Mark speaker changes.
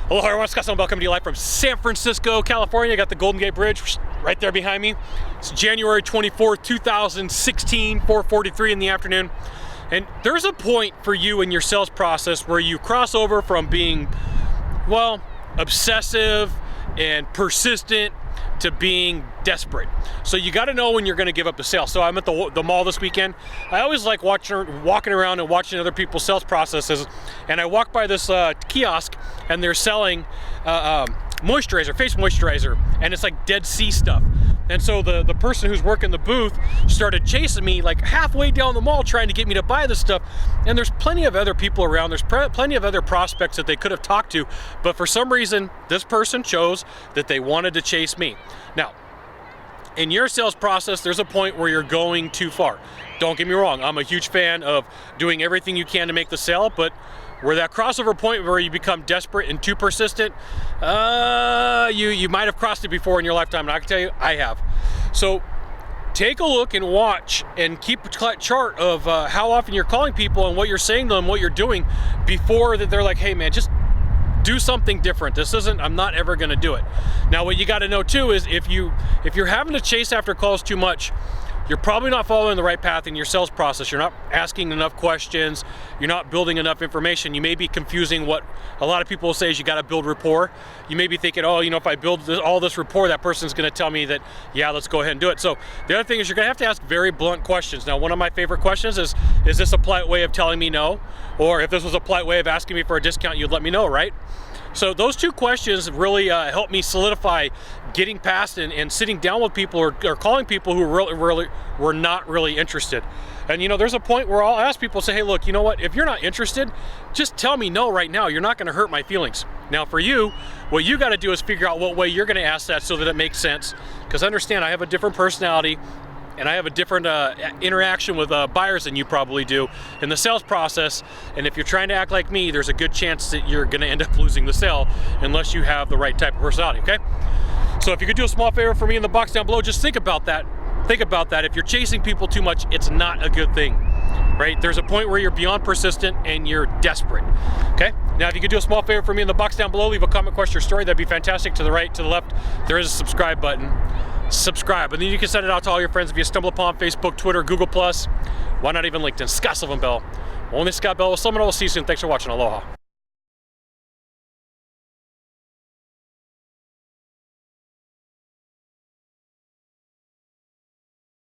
Speaker 1: Hello everyone, Scott Sylvan Bell coming to you live from San Francisco, California. I got the Golden Gate Bridge right there behind me. It's January 24th, 2016, 4:43 in the afternoon. And there's a point for you in your sales process where you cross over from being, well, obsessive and persistent to being desperate. So you got to know when you're going to give up the sale. So I'm at the mall this weekend. I always like walking around and watching other people's sales processes. And I walk by this kiosk and they're selling moisturizer, face moisturizer, and it's like Dead Sea stuff. And so the person who's working the booth started chasing me like halfway down the mall trying to get me to buy this stuff. And there's plenty of other people around. There's plenty of other prospects that they could have talked to. But for some reason, this person chose that they wanted to chase me. Now, in your sales process, there's a point where you're going too far. Don't get me wrong. I'm a huge fan of doing everything you can to make the sale, but where that crossover point where you become desperate and too persistent, you might have crossed it before in your lifetime, and I can tell you, I have. So take a look and watch and keep a chart of how often you're calling people and what you're saying to them, what you're doing before that they're like, hey man, just do something different. I'm not ever gonna do it. Now what you gotta know too is if you're having to chase after calls too much, you're probably not following the right path in your sales process. You're not asking enough questions. You're not building enough information. You may be confusing what a lot of people will say is you got to build rapport. You may be thinking, oh, if I build all this rapport, that person's going to tell me that, yeah, let's go ahead and do it. So the other thing is you're going to have to ask very blunt questions. Now, one of my favorite questions is this a polite way of telling me no? Or if this was a polite way of asking me for a discount, you'd let me know, right? So those two questions really help me solidify getting past and sitting down with people or calling people who really were not really interested. And there's a point where I'll ask people, say, hey, look, you know what? If you're not interested, just tell me no right now. You're not going to hurt my feelings. Now for you, what you got to do is figure out what way you're going to ask that so that it makes sense. Because understand, I have a different personality. And I have a different interaction with buyers than you probably do in the sales process. And if you're trying to act like me, there's a good chance that you're gonna end up losing the sale unless you have the right type of personality, okay? So if you could do a small favor for me in the box down below, just think about that. Think about that. If you're chasing people too much, it's not a good thing, right? There's a point where you're beyond persistent and you're desperate, okay? Now, if you could do a small favor for me in the box down below, leave a comment, question, or story, that'd be fantastic. To the right, to the left, there is a subscribe button. Subscribe, and then you can send it out to all your friends if you stumble upon Facebook, Twitter, Google+. Why not even LinkedIn? Scott Sylvan Bell. Only Scott Bell. We'll see you soon. Thanks for watching. Aloha.